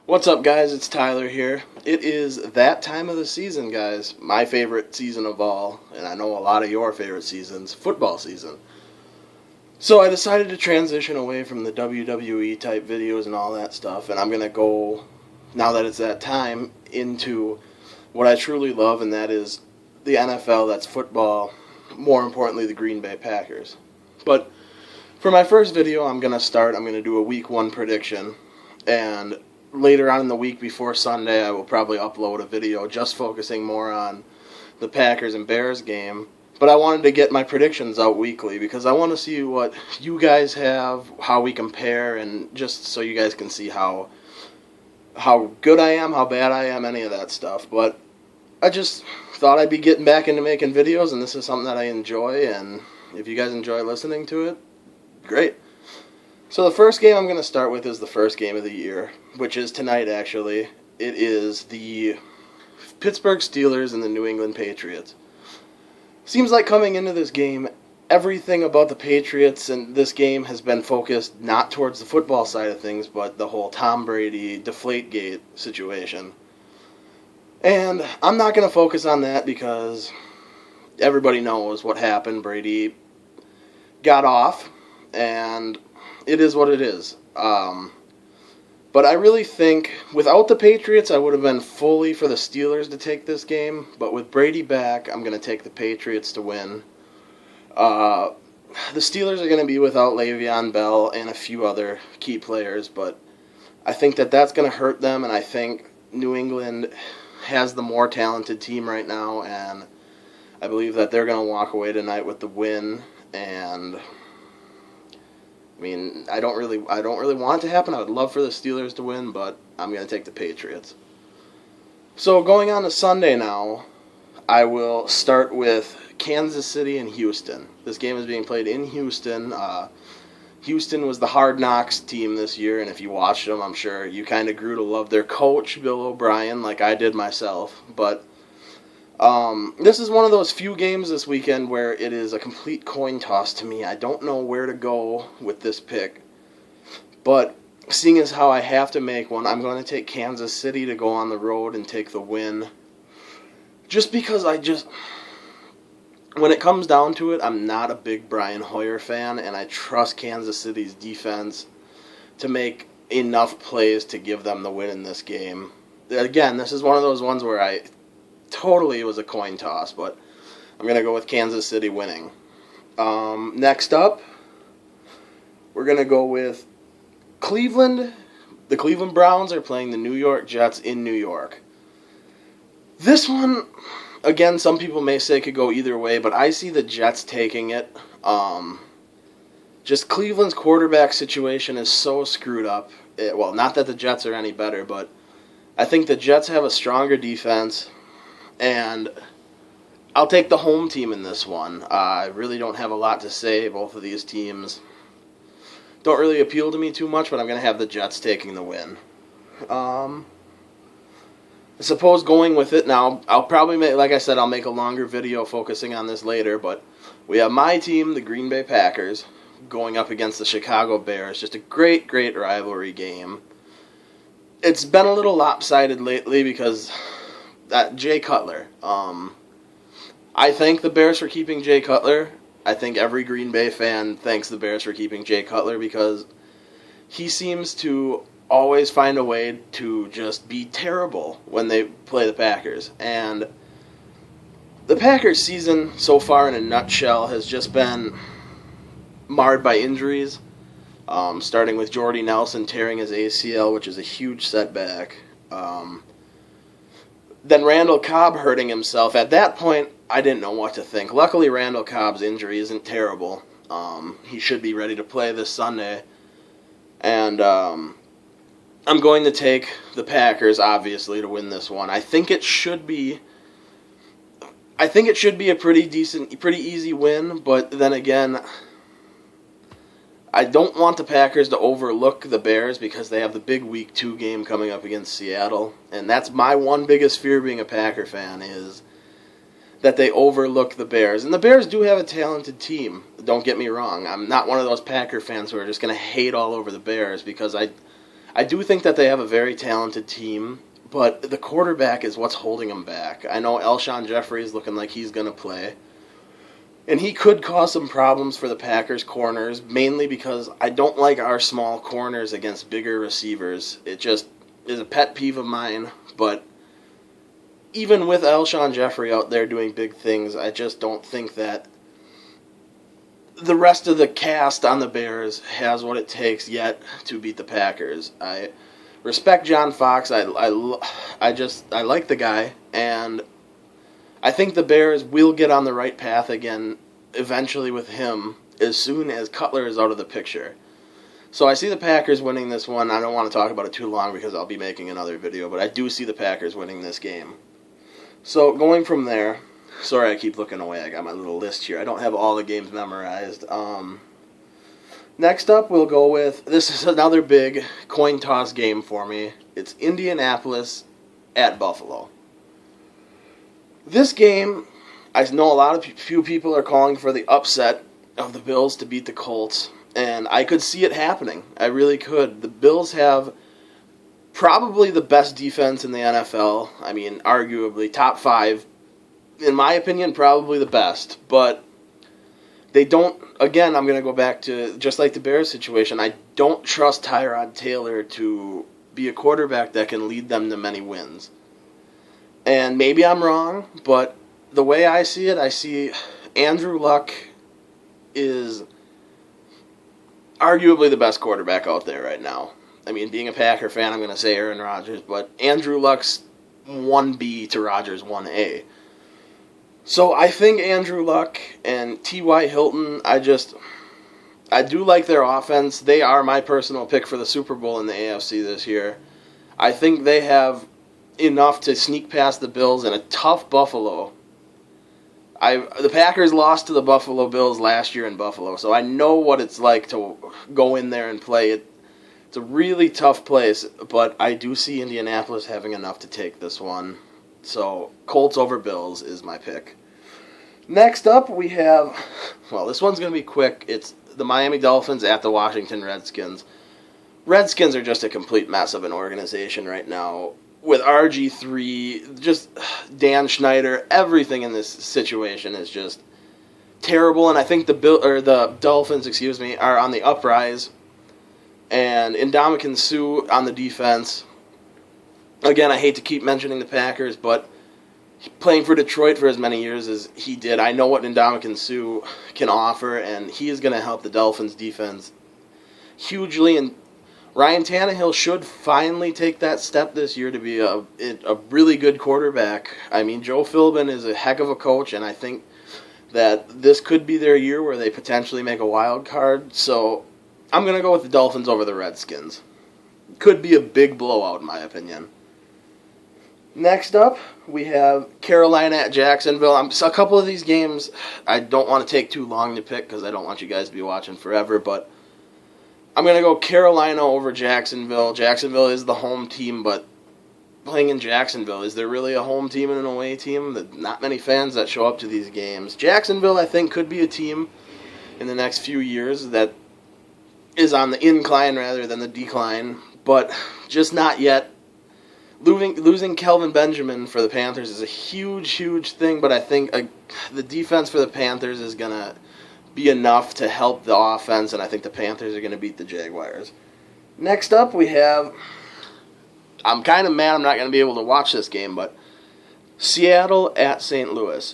What's up, guys? It's Tyler here. It is that time of the season, guys. My favorite season of all, and I know a lot of your favorite seasons, football season. So I decided to transition away from the WWE type videos and all that stuff, and I'm going to go, now that it's that time, into what I truly love, and that is the NFL, that's football, more importantly, the Green Bay Packers. But for my first video, I'm going to do a week one prediction, and later on in the week before Sunday, I will probably upload a video just focusing more on the Packers and Bears game. But I wanted to get my predictions out weekly because I want to see what you guys have, how we compare, and just so you guys can see how good I am, how bad I am, any of that stuff. But I just thought I'd be getting back into making videos, and this is something that I enjoy, and if you guys enjoy listening to it, great. So the first game I'm going to start with is the first game of the year, which is tonight, actually. It is the Pittsburgh Steelers and the New England Patriots. Seems like coming into this game, everything about the Patriots and this game has been focused not towards the football side of things, but the whole Tom Brady Deflategate situation. And I'm not going to focus on that because everybody knows what happened. Brady got off, and it is what it is. But I really think without the Patriots, I would have been fully for the Steelers to take this game. But with Brady back, I'm going to take the Patriots to win. The Steelers are going to be without Le'Veon Bell and a few other key players, but I think that that's going to hurt them, and I think New England has the more talented team right now, and I believe that they're going to walk away tonight with the win. And I mean, I don't really want it to happen. I would love for the Steelers to win, but I'm going to take the Patriots. So going on to Sunday now, I will start with Kansas City and Houston. This game is being played in Houston. Houston was the Hard Knocks team this year, and if you watched them, I'm sure you kind of grew to love their coach, Bill O'Brien, like I did myself. But this is one of those few games this weekend where it is a complete coin toss to me. I don't know where to go with this pick. But seeing as how I have to make one, I'm going to take Kansas City to go on the road and take the win. Just because when it comes down to it, I'm not a big Brian Hoyer fan, and I trust Kansas City's defense to make enough plays to give them the win in this game. Again, this is one of those ones where it was a coin toss, but I'm going to go with Kansas City winning. Next up, we're going to go with Cleveland. The Cleveland Browns are playing the New York Jets in New York. This one, again, some people may say could go either way, but I see the Jets taking it. Just Cleveland's quarterback situation is so screwed up. Well, not that the Jets are any better, but I think the Jets have a stronger defense, and I'll take the home team in this one. I really don't have a lot to say. Both of these teams don't really appeal to me too much, but I'm going to have the Jets taking the win. I suppose going with it now, I'll probably make, like I said, I'll make a longer video focusing on this later, but we have my team, the Green Bay Packers, going up against the Chicago Bears. Just a great, great rivalry game. It's been a little lopsided lately because Jay Cutler. I thank the Bears for keeping Jay Cutler. I think every Green Bay fan thanks the Bears for keeping Jay Cutler because he seems to always find a way to just be terrible when they play the Packers. And the Packers season so far in a nutshell has just been marred by injuries, starting with Jordy Nelson tearing his ACL, which is a huge setback. Then Randall Cobb hurting himself. At that point, I didn't know what to think. Luckily, Randall Cobb's injury isn't terrible. He should be ready to play this Sunday. And I'm going to take the Packers, obviously, to win this one. I think it should be a pretty easy win, but then again, I don't want the Packers to overlook the Bears because they have the big Week 2 game coming up against Seattle, and that's my one biggest fear being a Packer fan is that they overlook the Bears. And the Bears do have a talented team, don't get me wrong. I'm not one of those Packer fans who are just going to hate all over the Bears because I I do think that they have a very talented team, but the quarterback is what's holding them back. I know Alshon Jeffrey is looking like he's going to play, and he could cause some problems for the Packers' corners, mainly because I don't like our small corners against bigger receivers. It just is a pet peeve of mine, but even with Alshon Jeffrey out there doing big things, I just don't think that the rest of the cast on the Bears has what it takes yet to beat the Packers. I respect John Fox. I like the guy, and I think the Bears will get on the right path again eventually with him as soon as Cutler is out of the picture. So I see the Packers winning this one. I don't want to talk about it too long because I'll be making another video, but I do see the Packers winning this game. So going from there, sorry I keep looking away. I got my little list here. I don't have all the games memorized. Next up, we'll go with, this is another big coin toss game for me. It's Indianapolis at Buffalo. This game, I know few people are calling for the upset of the Bills to beat the Colts, and I could see it happening. I really could. The Bills have probably the best defense in the NFL. I mean, arguably top 5. In my opinion, probably the best. But they don't, again, I'm going to go back to just like the Bears situation, I don't trust Tyrod Taylor to be a quarterback that can lead them to many wins. And maybe I'm wrong, but the way I see it, I see Andrew Luck is arguably the best quarterback out there right now. I mean, being a Packer fan, I'm going to say Aaron Rodgers, but Andrew Luck's 1B to Rodgers 1A. So I think Andrew Luck and T.Y. Hilton, I do like their offense. They are my personal pick for the Super Bowl in the AFC this year. I think they have enough to sneak past the Bills in a tough Buffalo. The Packers lost to the Buffalo Bills last year in Buffalo, so I know what it's like to go in there and play it. It's a really tough place, but I do see Indianapolis having enough to take this one. So Colts over Bills is my pick. Next up, we have, well, this one's going to be quick. It's the Miami Dolphins at the Washington Redskins. Redskins are just a complete mess of an organization right now. With RG3, just Dan Schneider, everything in this situation is just terrible. And I think the Dolphins, are on the uprise. And Ndamukong Suh on the defense. Again, I hate to keep mentioning the Packers, but playing for Detroit for as many years as he did, I know what Ndamukong Suh can offer, and he is going to help the Dolphins' defense hugely. And Ryan Tannehill should finally take that step this year to be a really good quarterback. I mean, Joe Philbin is a heck of a coach, and I think that this could be their year where they potentially make a wild card. So I'm going to go with the Dolphins over the Redskins. Could be a big blowout, in my opinion. Next up, we have Carolina at Jacksonville. A couple of these games I don't want to take too long to pick because I don't want you guys to be watching forever, but I'm going to go Carolina over Jacksonville. Jacksonville is the home team, but playing in Jacksonville, is there really a home team and an away team? Not many fans that show up to these games. Jacksonville, I think, could be a team in the next few years that is on the incline rather than the decline, but just not yet. Losing Kelvin Benjamin for the Panthers is a huge, huge thing, but I think the defense for the Panthers is going to be enough to help the offense, and I think the Panthers are going to beat the Jaguars. Next up, we have, I'm kind of mad I'm not going to be able to watch this game, but Seattle at St. Louis.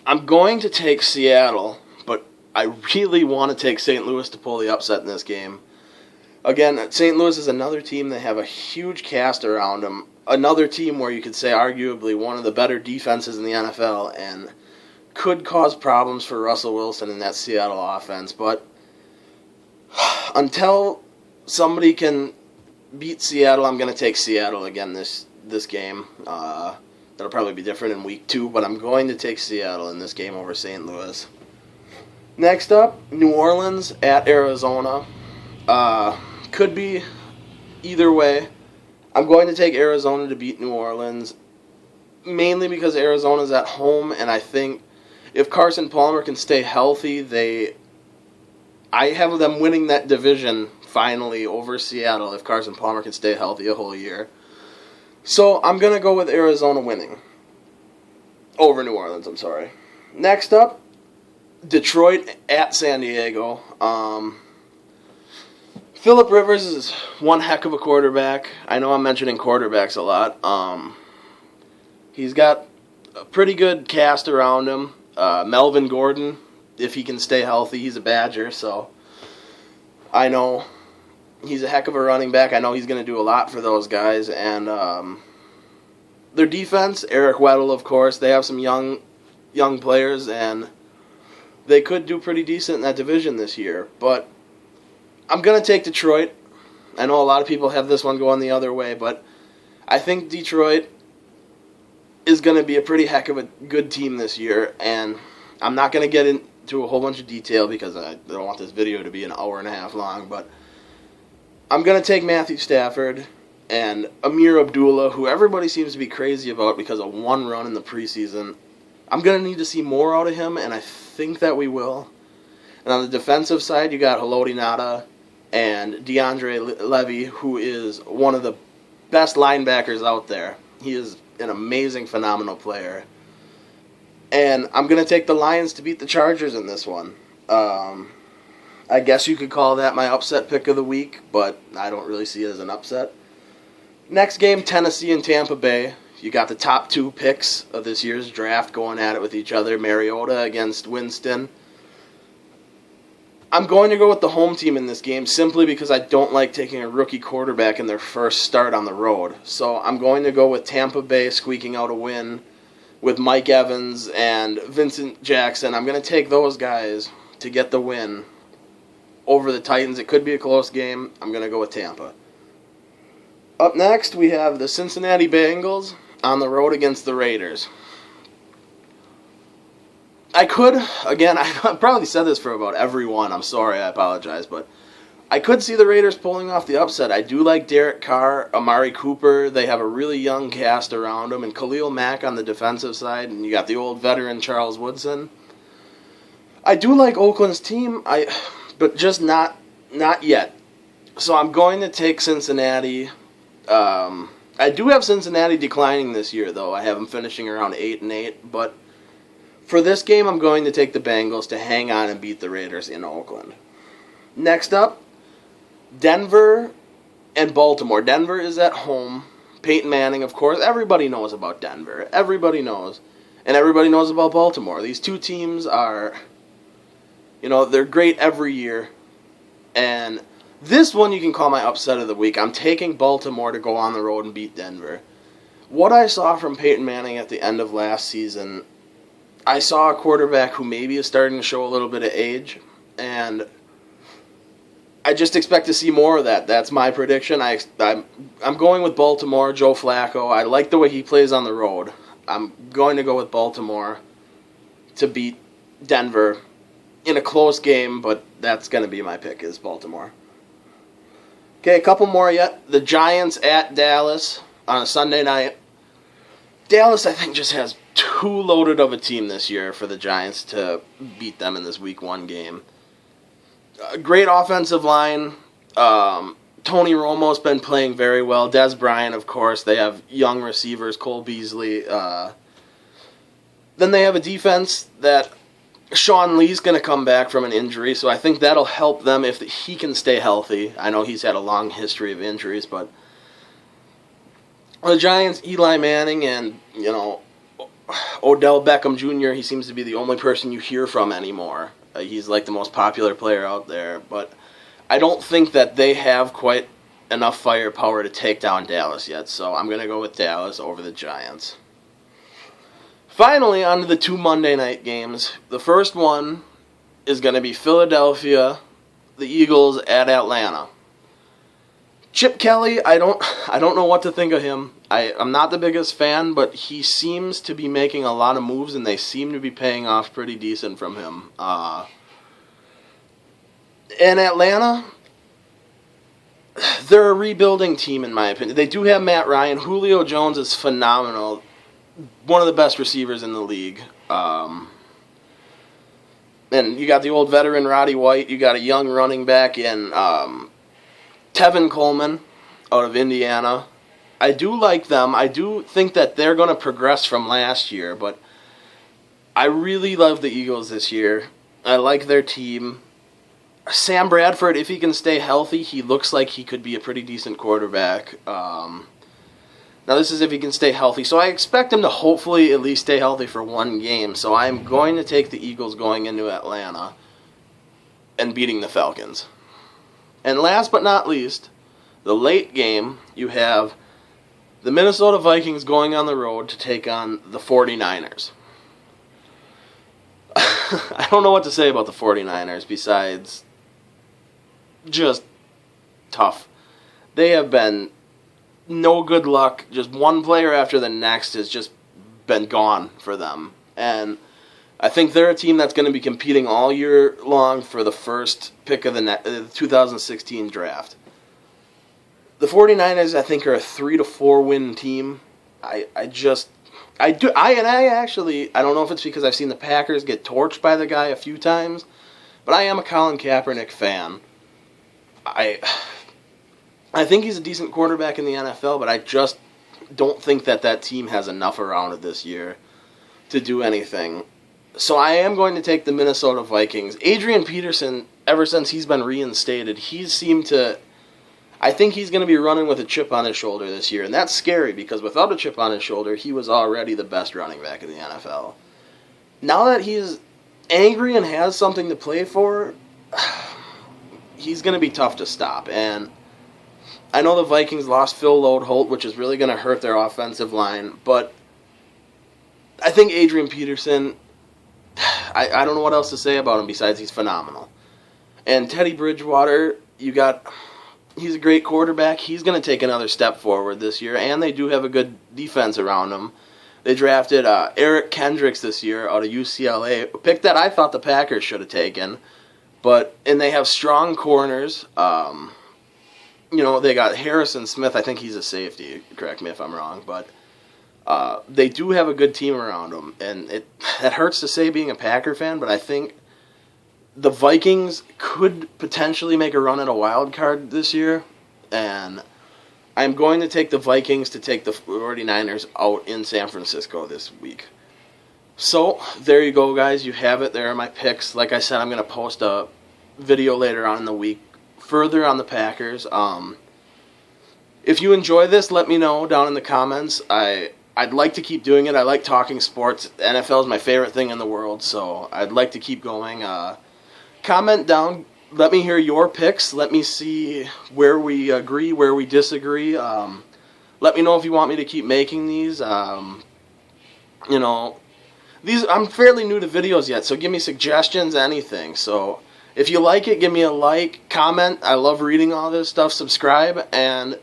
I'm going to take Seattle, but I really want to take St. Louis to pull the upset in this game. Again, St. Louis is another team that have a huge cast around them. Another team where you could say arguably one of the better defenses in the NFL and could cause problems for Russell Wilson in that Seattle offense. But until somebody can beat Seattle, I'm going to take Seattle again this game. That'll probably be different in week 2, but I'm going to take Seattle in this game over St. Louis. Next up, New Orleans at Arizona. Could be either way. I'm going to take Arizona to beat New Orleans, mainly because Arizona's at home, and I think if Carson Palmer can stay healthy, I have them winning that division finally over Seattle if Carson Palmer can stay healthy a whole year. So I'm going to go with Arizona winning. Over New Orleans, I'm sorry. Next up, Detroit at San Diego. Phillip Rivers is one heck of a quarterback. I know I'm mentioning quarterbacks a lot. He's got a pretty good cast around him. Melvin Gordon, if he can stay healthy, he's a Badger, so I know he's a heck of a running back. I know he's going to do a lot for those guys. And their defense, Eric Weddle, of course, they have some young players, and they could do pretty decent in that division this year. But I'm going to take Detroit. I know a lot of people have this one going the other way, but I think Detroit is going to be a pretty heck of a good team this year. And I'm not going to get into a whole bunch of detail because I don't want this video to be an hour and a half long, but I'm going to take Matthew Stafford and Amir Abdullah, who everybody seems to be crazy about because of one run in the preseason. I'm going to need to see more out of him, and I think that we will. And on the defensive side, you got Haloti Ngata and DeAndre Levy, who is one of the best linebackers out there. He is an amazing, phenomenal player. And I'm going to take the Lions to beat the Chargers in this one. I guess you could call that my upset pick of the week, but I don't really see it as an upset. Next game, Tennessee and Tampa Bay. You got the top two picks of this year's draft going at it with each other. Mariota against Winston. I'm going to go with the home team in this game simply because I don't like taking a rookie quarterback in their first start on the road. So I'm going to go with Tampa Bay squeaking out a win with Mike Evans and Vincent Jackson. I'm going to take those guys to get the win over the Titans. It could be a close game. I'm going to go with Tampa. Up next, we have the Cincinnati Bengals on the road against the Raiders. I could, again, I've probably said this for about every one. I'm sorry, I apologize, but I could see the Raiders pulling off the upset. I do like Derek Carr, Amari Cooper. They have a really young cast around them, and Khalil Mack on the defensive side, and you got the old veteran Charles Woodson. I do like Oakland's team, but just not yet. So I'm going to take Cincinnati. I do have Cincinnati declining this year, though. I have them finishing around 8-8, but for this game, I'm going to take the Bengals to hang on and beat the Raiders in Oakland. Next up, Denver and Baltimore. Denver is at home. Peyton Manning, of course. Everybody knows about Denver. Everybody knows. And everybody knows about Baltimore. These two teams are, they're great every year. And this one you can call my upset of the week. I'm taking Baltimore to go on the road and beat Denver. What I saw from Peyton Manning at the end of last season, I saw a quarterback who maybe is starting to show a little bit of age, and I just expect to see more of that. That's my prediction. I'm going with Baltimore, Joe Flacco. I like the way he plays on the road. I'm going to go with Baltimore to beat Denver in a close game, but that's going to be my pick, is Baltimore. Okay, a couple more yet. The Giants at Dallas on a Sunday night. Dallas, I think, just has too loaded of a team this year for the Giants to beat them in this Week 1 game. A great offensive line. Tony Romo's been playing very well. Des Bryant, of course. They have young receivers, Cole Beasley. Then they have a defense that Sean Lee's going to come back from an injury, so I think that'll help them if he can stay healthy. I know he's had a long history of injuries, but the Giants, Eli Manning, and, Odell Beckham Jr., he seems to be the only person you hear from anymore. He's like the most popular player out there, but I don't think that they have quite enough firepower to take down Dallas yet, so I'm going to go with Dallas over the Giants. Finally, on to the two Monday night games. The first one is going to be Philadelphia, the Eagles at Atlanta. Chip Kelly, I don't know what to think of him. I'm not the biggest fan, but he seems to be making a lot of moves, and they seem to be paying off pretty decent from him. In Atlanta, they're a rebuilding team, in my opinion. They do have Matt Ryan. Julio Jones is phenomenal. One of the best receivers in the league. And you got the old veteran Roddy White. You got a young running back in Tevin Coleman out of Indiana. I do like them. I do think that they're going to progress from last year, but I really love the Eagles this year. I like their team. Sam Bradford, if he can stay healthy, he looks like he could be a pretty decent quarterback. Now, this is if he can stay healthy. So I expect him to hopefully at least stay healthy for one game. So I'm going to take the Eagles going into Atlanta and beating the Falcons. And last but not least, the late game, you have the Minnesota Vikings going on the road to take on the 49ers. I don't know what to say about the 49ers besides just tough. They have been no good luck. Just one player after the next has just been gone for them. And I think they're a team that's going to be competing all year long for the first pick of the 2016 draft. The 49ers, I think, are a 3 to 4 win team. I don't know if it's because I've seen the Packers get torched by the guy a few times, but I am a Colin Kaepernick fan. I think he's a decent quarterback in the NFL, but I just don't think that team has enough around it this year to do anything. So I am going to take the Minnesota Vikings. Adrian Peterson, ever since he's been reinstated, I think he's going to be running with a chip on his shoulder this year, and that's scary because without a chip on his shoulder, he was already the best running back in the NFL. Now that he's angry and has something to play for, he's going to be tough to stop. And I know the Vikings lost Phil Loadholt, which is really going to hurt their offensive line, but I think Adrian Peterson, I don't know what else to say about him besides he's phenomenal. And Teddy Bridgewater, he's a great quarterback. He's going to take another step forward this year, and they do have a good defense around him. They drafted Eric Kendricks this year out of UCLA, a pick that I thought the Packers should have taken. And they have strong corners. They got Harrison Smith. I think he's a safety. Correct me if I'm wrong, but they do have a good team around them. And that hurts to say being a Packer fan, but I think the Vikings could potentially make a run at a wild card this year, and I'm going to take the Vikings to take the 49ers out in San Francisco this week. So, there you go, guys. You have it. There are my picks. Like I said, I'm going to post a video later on in the week further on the Packers. If you enjoy this, let me know down in the comments. I'd like to keep doing it. I like talking sports. NFL is my favorite thing in the world, so I'd like to keep going. Comment down. Let me hear your picks. Let me see where we agree, where we disagree. Let me know if you want me to keep making these. I'm fairly new to videos yet, so give me suggestions, anything. So if you like it, give me a like, comment. I love reading all this stuff. Subscribe, and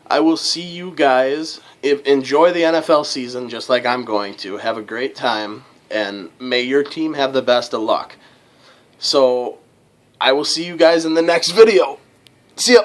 I will see you guys. Enjoy the NFL season just like I'm going to. Have a great time, and may your team have the best of luck. So, I will see you guys in the next video. See ya!